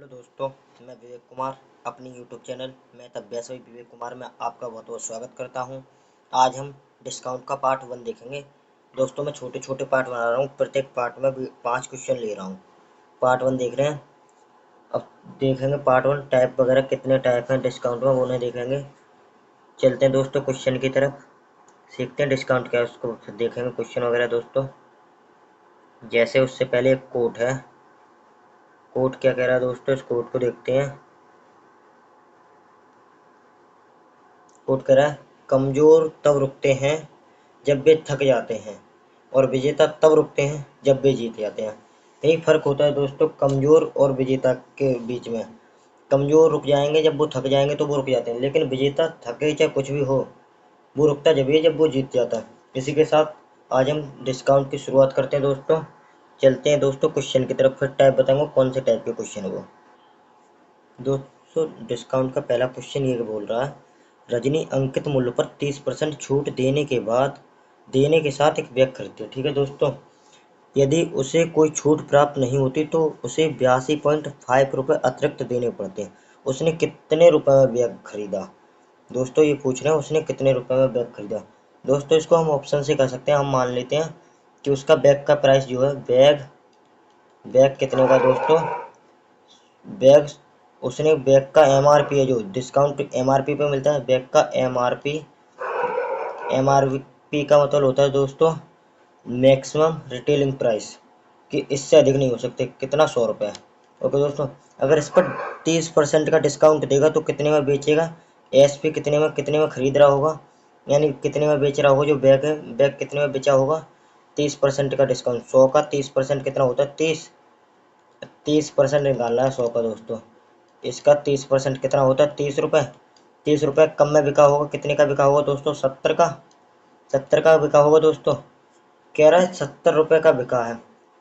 दोस्तों, मैं विवेक कुमार अपनी यूट्यूब चैनल मैं तब वैसे विवेक कुमार में आपका बहुत बहुत स्वागत करता हूं। आज हम डिस्काउंट का पार्ट 1 देखेंगे। दोस्तों, मैं छोटे छोटे पार्ट बना रहा हूं, प्रत्येक पार्ट में भी 5 क्वेश्चन ले रहा हूं। पार्ट 1 देख रहे हैं। अब देखेंगे पार्ट 1 टाइप वगैरह, कितने टाइप हैं डिस्काउंट में वो नहीं देखेंगे। चलते हैं दोस्तों क्वेश्चन की तरफ, सीखते हैं डिस्काउंट क्या है उसको फिर देखेंगे क्वेश्चन वगैरह। दोस्तों, जैसे उससे पहले एक कोट है। कोट क्या कह रहा है दोस्तों, इस कोट को देखते हैं। कोट कह रहा है, कमजोर तब रुकते हैं जब वे थक जाते हैं और विजेता तब रुकते हैं जब वे जीत जाते हैं। यही फर्क होता है दोस्तों कमजोर और विजेता के बीच में। कमजोर रुक जाएंगे, जब वो थक जाएंगे तो वो रुक जाते हैं, लेकिन विजेता थके चाहे कुछ भी हो, वो रुकता जब ही जब वो जीत जाता है। इसी के साथ आज हम डिस्काउंट की शुरुआत करते हैं दोस्तों। चलते हैं दोस्तों क्वेश्चन की तरफ, फिर टाइप बताऊंगा कौन से टाइप के क्वेश्चन है वो। दोस्तों, डिस्काउंट का पहला क्वेश्चन ये बोल रहा है, रजनी अंकित मूल्य पर 30% छूट देने के साथ एक बैग खरीदती है। ठीक है दोस्तों, यदि उसे कोई छूट प्राप्त नहीं होती तो उसे 82.5 रुपये अतिरिक्त देने पड़ते हैं। उसने कितने रुपए में बैग खरीदा? दोस्तों, ये पूछ रहे हैं उसने कितने रुपए में बैग खरीदा। दोस्तों, इसको हम ऑप्शन से कर सकते हैं। हम मान लेते हैं कि उसका बैग का प्राइस जो है, बैग कितने का दोस्तों, बैग उसने बैग का एमआरपी है, जो डिस्काउंट एमआरपी पे मिलता है, बैग का एमआरपी का मतलब होता है दोस्तों मैक्सिमम रिटेलिंग प्राइस, कि इससे अधिक नहीं हो सकते। कितना, 100 रुपये। ओके दोस्तों, अगर इस पर 30% का डिस्काउंट देगा तो कितने में बेचेगा? एसपी कितने में खरीद रहा होगा, यानी कितने में बेच रहा होगा जो बैग है, बैग कितने में बेचा होगा। 30% का डिस्काउंट, 100 का 30% कितना होता है? 30% निकालना है 100 का दोस्तों। इसका 30% कितना होता है? 30 रुपये। 30 रुपये कम में बिका होगा, कितने का बिका होगा दोस्तों? 70 का। 70 का बिका होगा दोस्तों। कह रहा है 70 रुपये का बिका है,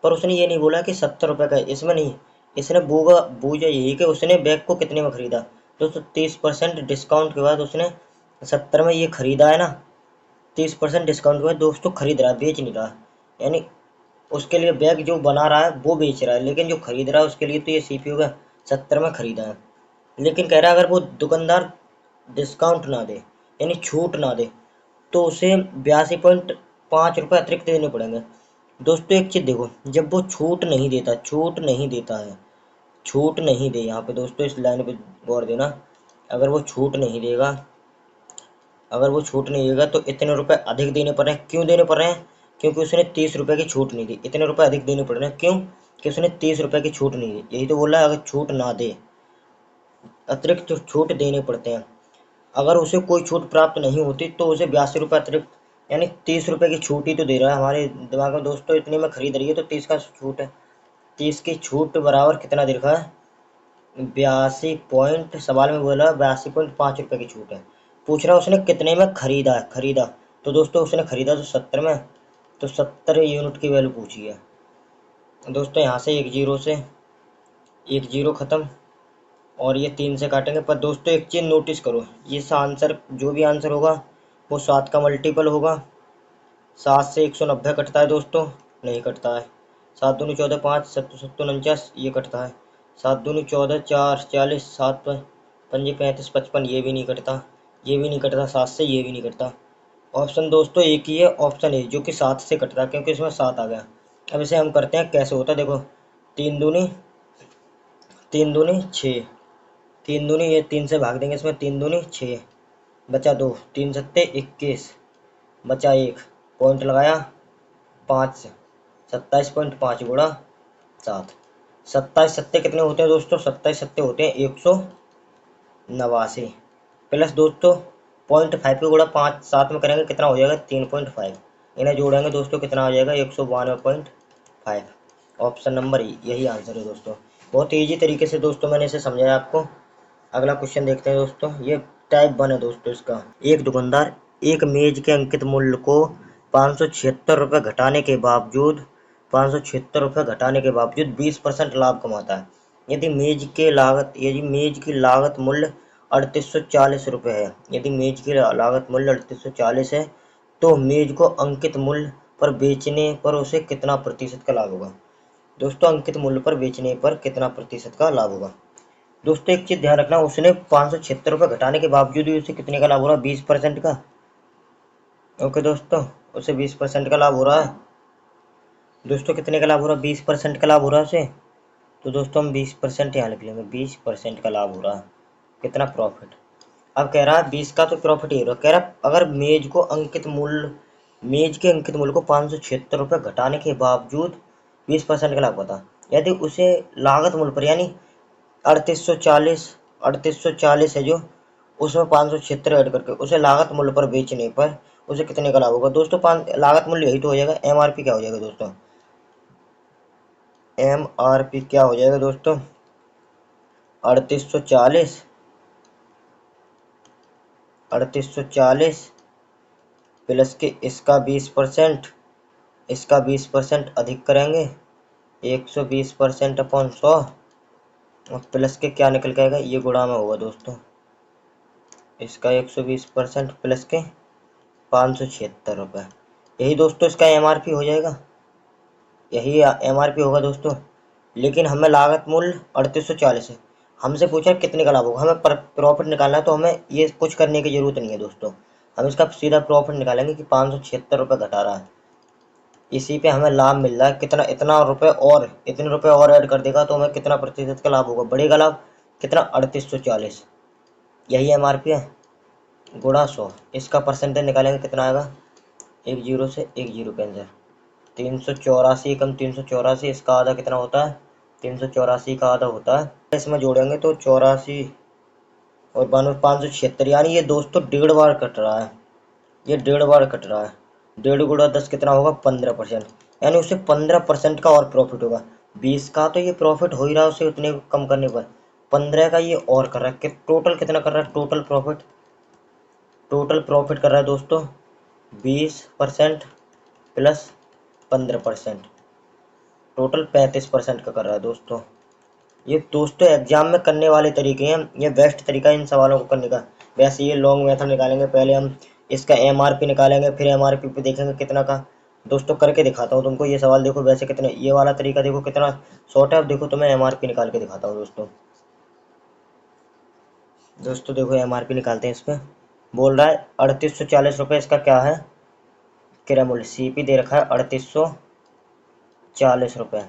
पर उसने ये नहीं बोला कि 70 रुपये का है, इसमें नहीं। इसने बूझा यही कि उसने बैग को कितने में खरीदा। दोस्तों, 30% डिस्काउंट के बाद उसने 70 में ये खरीदा है ना। 30% डिस्काउंट के बाद दोस्तों खरीद रहा है, बेच नहीं रहा। यानी उसके लिए बैग जो बना रहा है वो बेच रहा है, लेकिन जो खरीद रहा है उसके लिए तो ये सीपीयू का 70 में खरीदा है। लेकिन कह रहा है अगर वो दुकानदार डिस्काउंट ना दे, यानी छूट ना दे, तो उसे 82.5 रुपये अतिरिक्त देने पड़ेंगे। दोस्तों, एक चीज़ देखो, जब वो छूट नहीं दे यहाँ पे दोस्तों, इस लाइन पे गौर देना। अगर वो छूट नहीं देगा तो इतने रुपए अधिक देने पड़ रहे हैं। क्यों देने पड़ रहे हैं? क्योंकि उसने 30 रुपये की छूट नहीं दी, इतने रुपए अधिक देने पड़ रहे हैं। क्यों? कि उसने 30 रुपये की छूट नहीं दी। यही तो बोला है, अगर छूट ना दे अतिरिक्त छूट देने पड़ते हैं। अगर उसे कोई छूट प्राप्त नहीं होती तो उसे 82 रुपये अतिरिक्त, यानी 30 रुपये की छूट ही तो दे रहा है। हमारे दिमाग में दोस्तों इतने में खरीद रही है तो 30 का छूट है। 30 की छूट बराबर कितना दे रखा है? 82 पॉइंट, सवाल में बोला 82.5 रुपये की छूट है। पूछ रहा है उसने कितने में खरीदा। तो दोस्तों उसने खरीदा तो 70 में, तो 70 यूनिट की वैल्यू पूछी है दोस्तों। यहाँ से एक जीरो खत्म, और ये 3 से काटेंगे। पर दोस्तों एक चीज़ नोटिस करो, ये आंसर जो भी आंसर होगा वो 7 का मल्टीपल होगा। 7 से 190 कटता है दोस्तों, नहीं कटता है। 7 दूनी 14, 5 सत्तू सत्तू 49, ये कटता है। 7 दूनी 14, 4 40, 7 पंजे 35 55, ये भी नहीं कटता। ये भी नहीं कटता 7 से, ये भी नहीं कटता। ऑप्शन दोस्तों एक ही है, ऑप्शन ए, जो कि 7 से कटता है, क्योंकि इसमें 7 आ गया। अब इसे हम करते हैं कैसे होता है, देखो। 3 दूनी 6, 3 दूनी ये 3 से भाग देंगे, इसमें 3 दूनी 6, बचा 2, 3 सत्ते 21, बचा 1, पॉइंट लगाया 5 से, 27.5 गुणा 7। 27 सत्ते कितने होते हैं दोस्तों? 27 सत्ते होते हैं 189, प्लस दोस्तों 0.5 को गुणा 5 7 में करेंगे, कितना हो जाएगा? 3.5। इन्हें जोड़ेंगे दोस्तों, कितना हो जाएगा? 192.5। ऑप्शन नंबर ई, यही आंसर है दोस्तों। बहुत ईजी तरीके से दोस्तों मैंने इसे समझाया आपको। अगला क्वेश्चन देखते हैं दोस्तों। ये टाइप 1 है दोस्तों इसका। एक दुकानदार एक मेज के अंकित मूल्य को 576 रुपये घटाने के बावजूद 20% लाभ कमाता है। यदि मेज की लागत मूल्य 3840 रुपये है, यदि मेज की लागत मूल्य 3840 है, तो मेज को अंकित मूल्य पर बेचने पर उसे कितना प्रतिशत का लाभ होगा? दोस्तों, अंकित मूल्य पर बेचने पर कितना प्रतिशत का लाभ होगा? दोस्तों एक चीज़ ध्यान रखना, उसने 576 रुपये घटाने के बावजूद भी उसे कितने का लाभ हो रहा है? 20% का। ओके दोस्तों, उसे 20% का लाभ हो रहा है। दोस्तों कितने का लाभ हो रहा है? 20% का लाभ हो रहा है उसे। तो दोस्तों हम 20% यहाँ लिख लेंगे, 20% का लाभ हो रहा है। कितना प्रॉफिट? अब कह रहा है 20 का, तो प्रॉफिट ही हो रहा है। कह रहा है अगर मेज के अंकित मूल्य को 576 रुपये घटाने के बावजूद 20% का लाभ होता, यदि उसे लागत मूल्य पर, यानी 3840 है जो, उसमें 576 ऐड करके उसे लागत मूल्य पर बेचने पर उसे कितने का लाभ होगा? दोस्तों लागत मूल्य यही तो हो जाएगा। एमआरपी क्या हो जाएगा दोस्तों? एमआरपी क्या हो जाएगा दोस्तों? 3840 प्लस के इसका 20%, इसका 20% अधिक करेंगे 120% अपॉन 100, और प्लस के क्या निकल के आएगा? ये गुणा में होगा दोस्तों। इसका 120% प्लस के 576 रुपये, यही दोस्तों इसका एमआरपी हो जाएगा। यही एमआरपी होगा दोस्तों। लेकिन हमें लागत मूल्य 3840 है, हमसे पूछा कितने का लाभ होगा। हमें प्रॉफिट निकालना है, तो हमें ये कुछ करने की जरूरत नहीं है दोस्तों। हम इसका सीधा प्रॉफिट निकालेंगे कि 576 रुपये घटा रहा है, इसी पे हमें लाभ मिल रहा है कितना, इतना रुपये, और इतने रुपये और ऐड कर देगा तो हमें कितना प्रतिशत का लाभ होगा? बढ़ेगा लाभ कितना? 3840। यही एमआरपी है, गुणा 100। इसका परसेंटेज निकालेंगे कितना आएगा? एक जीरो से एक जीरो कैंसिल, 384 कम 384, इसका आधा कितना होता है? 384 का आधा होता है। इसमें जोड़ेंगे तो 84 और 576, यानी ये दोस्तों 1.5 बार कट रहा है। ये 1.5 बार कट रहा है। 1.5 गुणा 10 कितना होगा? 15%, यानी उसे 15% का और प्रॉफिट होगा। 20 का तो ये प्रॉफिट हो ही रहा है उसे उतने कम करने पर, 15 का ये और कर रहा है। टोटल कितना कर रहा है? टोटल प्रॉफिट कर रहा है दोस्तों 20% प्लस 15%, टोटल 35% का कर रहा है दोस्तों। ये दोस्तों एग्जाम में करने वाले तरीके हैं, ये बेस्ट तरीका है इन सवालों को करने का। वैसे ये लॉन्ग मेथड निकालेंगे, पहले हम इसका एमआरपी निकालेंगे, फिर एमआरपी पे देखेंगे कितना का। दोस्तों करके दिखाता हूँ तुमको ये सवाल, देखो वैसे कितने, ये वाला तरीका देखो कितना शॉर्ट है। अब देखो तुम्हें एमआरपी निकाल के दिखाता हूँ दोस्तों। दोस्तों देखो एमआरपी निकालते हैं इस पर। बोल रहा है 3840 रुपये इसका क्या है? क्रय मूल्य सीपी दे रखा है 3840 रुपये।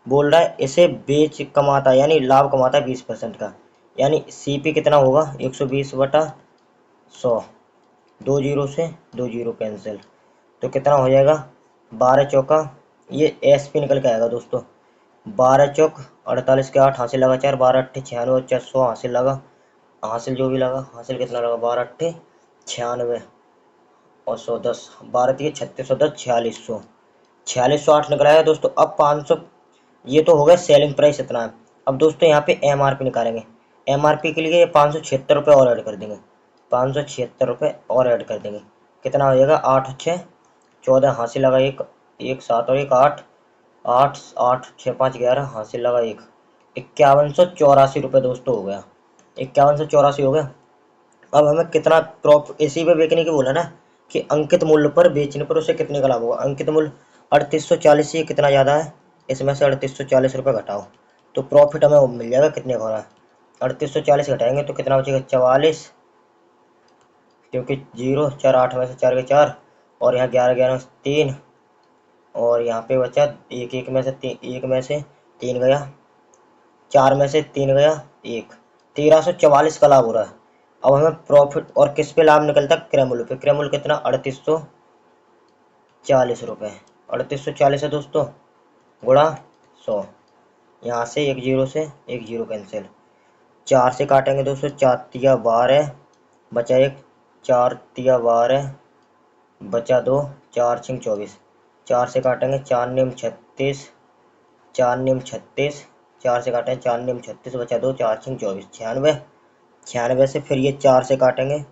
बोल रहा है इसे बेच कमाता है, यानी लाभ कमाता है 20% का, यानी सीपी कितना होगा? 120/100, 2 जीरो से 2 जीरो कैंसिल, तो कितना हो जाएगा? 12 चौका, ये एसपी निकल के आएगा दोस्तों। 12 चौक 48 के 8 हासिल लगा 4, 12 अट्ठे 96, 400 हासिल लगा, हासिल जो भी लगा, हासिल कितना लगा? 12 अट्ठे 96 और 110, 12 दिए 3610, 4600, 4608 निकल आएगा दोस्तों। अब 500, ये तो हो गया सेलिंग प्राइस इतना है। अब दोस्तों यहाँ पे एमआरपी निकालेंगे। एमआरपी के लिए 576 रुपये और ऐड कर देंगे, 576 रुपये और ऐड कर देंगे, कितना हो जाएगा? 8 6 14 हासिल लगा एक, एक 7 और एक 8, 8 8 6 5 11 हासिल लगा एक, 5184 रुपये दोस्तों हो गया। 5184 हो गया। अब हमें कितना प्रॉफिट, इसी पे बेचने की बोला ना, कि अंकित मूल्य पर बेचने पर उसे कितने का लाभ होगा? अंकित मूल्य 3840 से कितना ज़्यादा है, इसमें से 3840 रुपये घटाओ तो प्रॉफिट हमें मिल जाएगा कितने का हो रहा है? 3840 घटाएंगे तो कितना बचेगा? 44, क्योंकि 0 4 8 में से 4 के 4, और यहाँ 11 11 में से 3, और यहाँ पे बचा एक, एक में से 3 गया, 4 में से 3 गया 1, 1344 का लाभ हो रहा है। अब हमें प्रॉफिट और किस पे लाभ निकलता है? क्रय मूल्य पे। क्रय मूल्य कितना? 3840 रुपये। 3840 है दोस्तों, गुणा 100, यहाँ से एक जीरो से एक जीरो कैंसिल, 4 से काटेंगे दोस्तों, 4 तिया 12 बचा एक, 4 तिया 12 बचा 2, 4 छिंग 24, 4 से काटेंगे 4 निम 36, 4 निम 36, 4 से काटेंगे 4 निम 36 बचा 2, 4 छिंग 24, 96, 96 से फिर ये 4 से काटेंगे,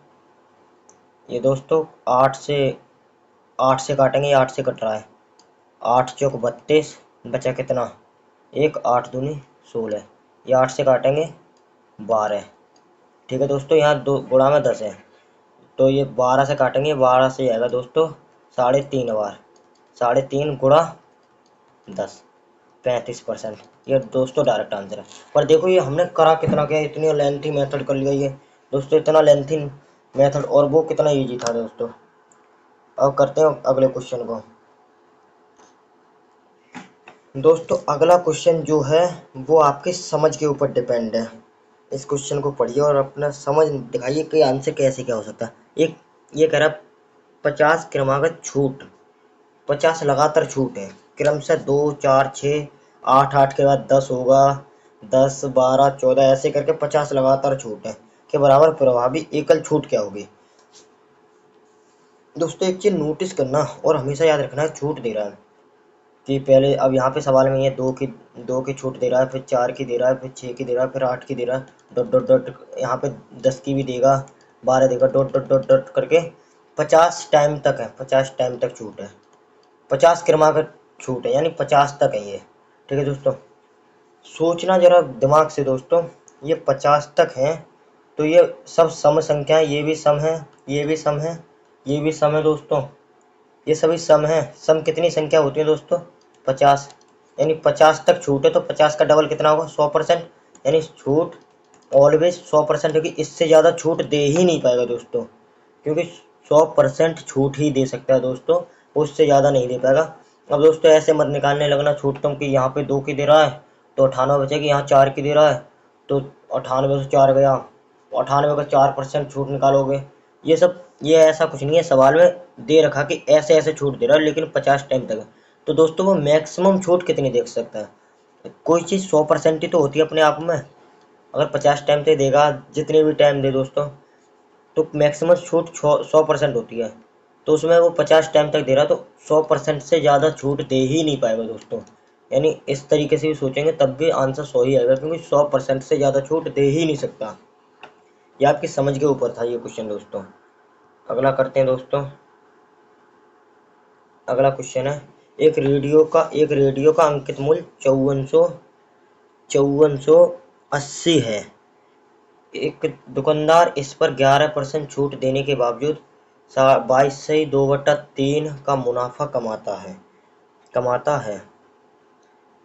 ये दोस्तों 8 से काटेंगे, ये 8 से कट रहा है, 8 चौक 32 बचा कितना? एक, 8 दूनी 16, ये 8 से काटेंगे 12। ठीक है दोस्तों, यहाँ दो गुणा में 10 है, तो ये 12 से काटेंगे, 12 से आएगा दोस्तों 3.5 बार, 3.5 गुणा 10, 35%। ये दोस्तों डायरेक्ट आंसर है। पर देखो ये हमने करा कितना, क्या इतनी लेंथी मेथड कर लिया ये दोस्तों, इतना लेंथी मेथड, और वो कितना इजी था दोस्तों। अब करते हैं अगले क्वेश्चन को। दोस्तों अगला क्वेश्चन जो है वो आपके समझ के ऊपर डिपेंड है। इस क्वेश्चन को पढ़िए और अपना समझ दिखाइए कि आंसर कैसे क्या हो सकता है। एक ये कह रहा 50 क्रमागत छूट, 50 लगातार छूट है क्रम से 2 4 6 8 8 के बाद 10 होगा, 10 12 14 ऐसे करके 50 लगातार छूट है के बराबर प्रभावी एकल छूट क्या होगी। दोस्तों एक चीज नोटिस करना और हमेशा याद रखना है, छूट दे रहा है कि पहले, अब यहाँ पे सवाल में ये 2 की छूट दे रहा है, फिर 4 की दे रहा है, फिर 6 की दे रहा है, फिर 8 की दे रहा है, डॉट डॉट डॉट, यहाँ पे 10 की भी देगा, 12 देगा, डॉट डॉट डॉट डॉट करके 50 टाइम तक है, 50 टाइम तक छूट है, 50 क्रमागत छूट है, यानी 50 तक है ये। ठीक है दोस्तों, सोचना जरा दिमाग से दोस्तों, ये 50 तक है तो ये सब सम संख्या है, ये भी सम है, ये भी सम है, ये भी सम है दोस्तों, ये सभी सम है। सम कितनी संख्या होती है दोस्तों, 50, यानी 50 तक छूट है तो 50 का डबल कितना होगा, 100%, यानी छूट ऑलवेज 100% होगी, इससे ज़्यादा छूट दे ही नहीं पाएगा दोस्तों, क्योंकि 100% छूट ही दे सकता है दोस्तों, उससे ज़्यादा नहीं दे पाएगा। अब दोस्तों ऐसे मत निकालने लगना छूट तुम कि यहाँ पे 2 की दे रहा है तो 98 बचेगी, यहाँ 4 की दे रहा है तो 98 से 4 गया, 98 का 4% छूट निकालोगे, ये सब, ये ऐसा कुछ नहीं है, सवाल में दे रखा कि ऐसे ऐसे छूट दे रहा है लेकिन 50 टाइम तक है। तो दोस्तों वो मैक्सिमम छूट कितनी दे सकता है, कोई चीज़ 100% ही तो होती है अपने आप में, अगर 50 टाइम तक देगा, जितने भी टाइम दे दोस्तों, तो मैक्सिमम छूट 100% होती है, तो उसमें वो 50 टाइम तक दे रहा है तो 100% से ज़्यादा छूट दे ही नहीं पाएगा दोस्तों, यानी इस तरीके से भी सोचेंगे तब भी आंसर 100 ही आएगा, क्योंकि 100% से ज़्यादा छूट दे ही नहीं सकता। ये आपकी समझ के ऊपर था ये क्वेश्चन दोस्तों। अगला करते हैं दोस्तों। अगला क्वेश्चन है, एक रेडियो का अंकित मूल्य 5480 है, एक दुकानदार इस पर 11% छूट देने के बावजूद 22/2/3 का मुनाफा कमाता है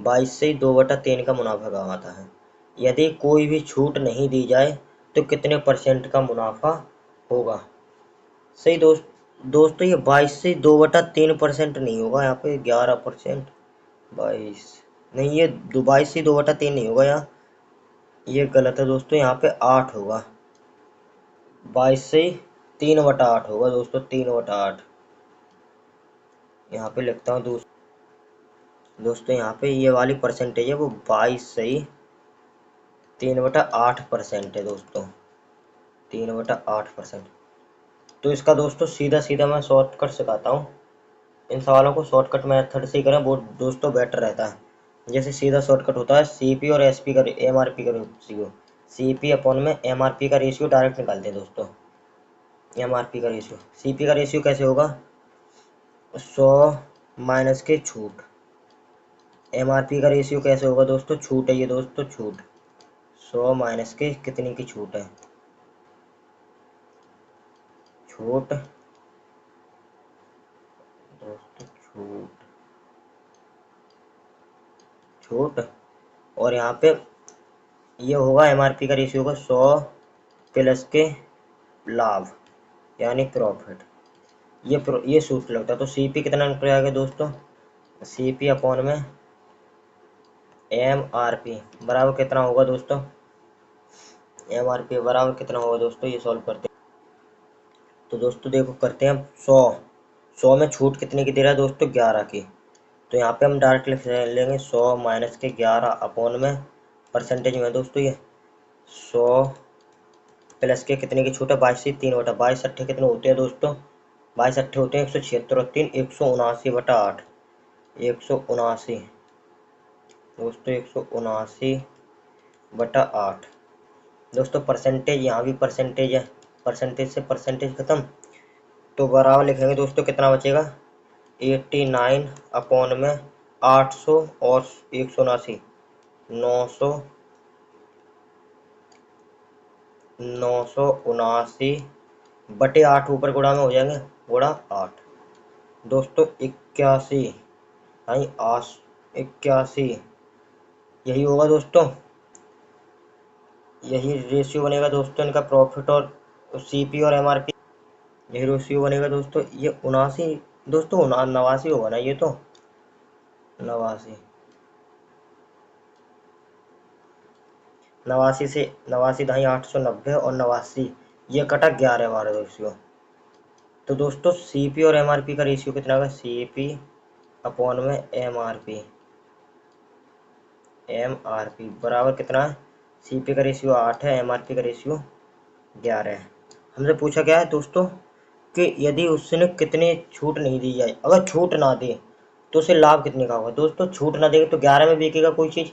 22/2/3 का मुनाफा कमाता है। यदि कोई भी छूट नहीं दी जाए तो कितने परसेंट का मुनाफा होगा। सही दोस्तों ये 22/2/3% नहीं होगा, यहाँ पे 11%, 22 नहीं, ये 22/2/3 नहीं होगा यहाँ, ये गलत है दोस्तों, यहाँ पे 8 होगा, 22/3/8 होगा दोस्तों, 3/8 यहाँ पे लिखता हूँ दोस्तों यहाँ पे ये वाली परसेंटेज है वो 22/3/8% है दोस्तों, 3/8%। तो इसका दोस्तों सीधा सीधा मैं शॉर्टकट सिखाता हूँ, इन सवालों को शॉर्टकट मेथड से ही करें वो दोस्तों बेटर रहता है। जैसे सीधा शॉर्टकट होता है, सीपी और एसपी का एमआरपी का रेशियो, सीपी अपॉन में एमआरपी का रेशियो डायरेक्ट निकालते हैं दोस्तों। एमआरपी का रेशियो, सीपी का रेशियो कैसे होगा, 100 माइनस के छूट, एमआरपी का रेशियो कैसे होगा दोस्तों, छूट है ये दोस्तों, छूट 100 माइनस के कितनी की छूट है, छूट दोस्तों, छूट और यहाँ पे ये होगा एमआरपी का रेशियो होगा 100 प्लस के लाभ यानी प्रॉफिट, ये सूत्र लगता है। तो सीपी कितना निकल आएगा दोस्तों, सीपी अपॉन में एमआरपी बराबर कितना होगा दोस्तों, एमआरपी बराबर कितना होगा दोस्तों, ये सॉल्व करते हैं। तो दोस्तों देखो करते हैं, 100 में छूट कितने की दे रहा है दोस्तों, 11 की, तो यहाँ पे हम डायरेक्ट लिख लेंगे 100 माइनस के 11 अपॉन में परसेंटेज में दोस्तों, ये 100 प्लस के कितने की छूट है, 22/3 22 अट्ठे कितने होते हैं दोस्तों, 22 अट्ठे होते हैं 176 और 3 179/8, 179 दोस्तों, 179/8 दोस्तों। परसेंटेज यहाँ भी परसेंटेज है, परसेंटेज से परसेंटेज खत्म, तो बराबर लिखेंगे दोस्तों, कितना बचेगा 89 अपॉन में 800 और 179, 979/8 ऊपर गुणा में हो जाएंगे, गुणा 8 दोस्तों 81, यानी 81, यही होगा दोस्तों, यही रेशियो बनेगा दोस्तों इनका प्रॉफिट और सीपी और एमआरपी, यही रेशियो बनेगा दोस्तों। ये 79 दोस्तों, 89 होगा ना ये तो, 89, 89 से 89 ढाई 890 और 89, ये कटा 11 हमारा रेशियो। तो दोस्तों सीपी और एमआरपी का रेशियो कितना होगा, सीपी अपॉन में एमआरपी, एमआरपी बराबर कितना है, सीपी का रेशियो 8 है, एमआरपी का रेशियो 11 है। हमसे पूछा गया है दोस्तों कि यदि उसने कितनी छूट नहीं दी जाए, अगर छूट ना दे तो उसे लाभ कितने का होगा। दोस्तों छूट ना देगा तो 11 में बिकेगा कोई चीज़,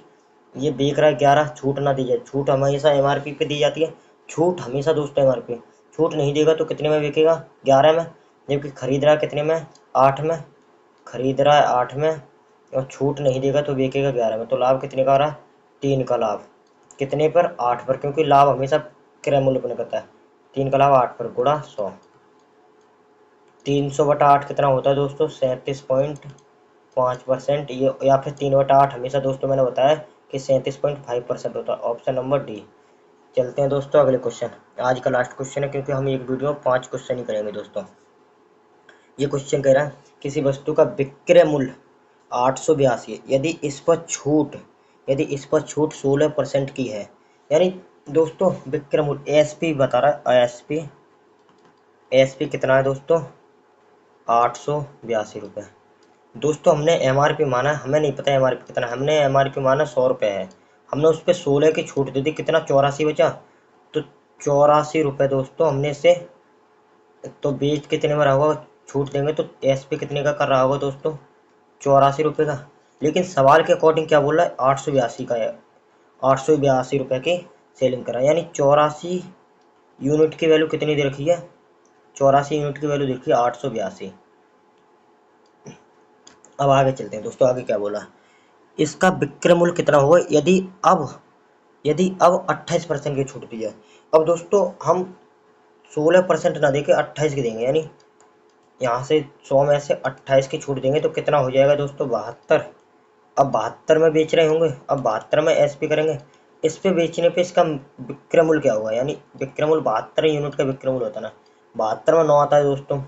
ये बिक रहा है 11, छूट ना दी जाए, छूट हमेशा एमआरपी पे दी जाती है, छूट हमेशा दोस्तों एमआरपी, छूट नहीं देगा तो कितने में बिकेगा, 11 में, जबकि खरीद रहा है कितने में, 8 में, खरीद रहा है 8 में और छूट नहीं देगा तो बेचेगा 11 में, तो लाभ कितने का आ रहा है, 3 का लाभ, कितने पर, 8 पर, क्योंकि लाभ हमेशा क्रय मूल्य पर करता है। 3 का लाभ 8 पर गुणा 100, 300/8 कितना होता है दोस्तों, 37.5%, ये या फिर 3/8 हमेशा दोस्तों मैंने बताया कि 37.5% होता है, ऑप्शन नंबर डी। चलते हैं दोस्तों अगले क्वेश्चन, आज का लास्ट क्वेश्चन है क्योंकि हम एक वीडियो में 5 क्वेश्चन ही करेंगे दोस्तों। ये क्वेश्चन कह रहा है किसी वस्तु का विक्रय मूल्य 882 है, यदि इस पर छूट 16% की है, यानी दोस्तों विक्रय मूल्य एएसपी बता रहा है, एएसपी कितना है दोस्तों, 882 रुपये। दोस्तों हमने एमआरपी माना, हमें नहीं पता एमआरपी कितना, हमने एमआरपी माना 100 रुपये है, हमने उस पर 16 की छूट दे दी, कितना 84 बचा, तो 84 रुपये दोस्तों हमने से, तो बेच कितने में रहा होगा, छूट देंगे तो एसपी कितने का कर रहा होगा दोस्तों, 84 रुपये का। लेकिन सवाल के अकॉर्डिंग क्या बोल रहा है, 882 का है, 882 रुपये की सेलिंग करा, यानी 84 यूनिट की वैल्यू कितनी दे रखी है, 84 यूनिट की वैल्यू देखिए 882। अब आगे चलते हैं दोस्तों, आगे क्या बोला, इसका विक्रय मूल्य कितना होगा यदि अब 28% की छूट दी जाए। अब दोस्तों हम 16% ना देके 28 की देंगे, यानी यहाँ से 100 में से 28 की छूट देंगे तो कितना हो जाएगा दोस्तों, 72। अब 72 में बेच रहे होंगे, अब 72 में एसपी करेंगे, इस पे बेचने पे इसका विक्रय मूल्य क्या होगा, यानी विक्रय मूल्य 72 यूनिट का विक्रय मूल्य होता है ना, 72 में 9 आता है दोस्तों,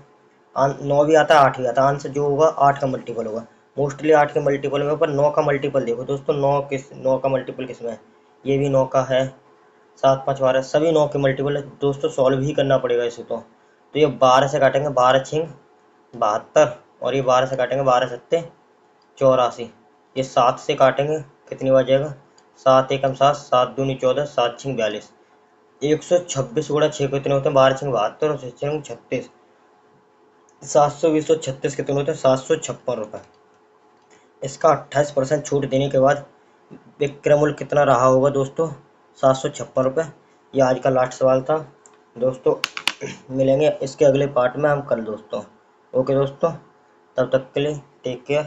9 भी आता है 8 भी आता है, आंसर जो होगा 8 का मल्टीपल होगा, मोस्टली 8 के मल्टीपल में, पर 9 का मल्टीपल देखो दोस्तों, 9 का मल्टीपल किस में है, ये भी 9 का है, 7 5 12 सभी 9 के मल्टीपल है दोस्तों, सॉल्व ही करना पड़ेगा इसे तो ये 12 से काटेंगे, 12 छिंग 72, और ये 12 से काटेंगे, 12 सत्ते 84, ये 7 से काटेंगे कितनी बार जाएगा, 7 एकम 7, 7 दूनी 14, 7 छिंग 42, 126 गुणा 6 कितने होते हैं, 12 छिंग 72 और 6 छिंग 36, 720 कितने होते हैं, 756 रुपये। इसका 28% छूट देने के बाद विक्रय मूल्य कितना रहा होगा दोस्तों, 756 रुपये। ये आज का लास्ट सवाल था दोस्तों, मिलेंगे इसके अगले पार्ट में हम कल दोस्तों। ओके दोस्तों, तब तक के लिए टेक केयर।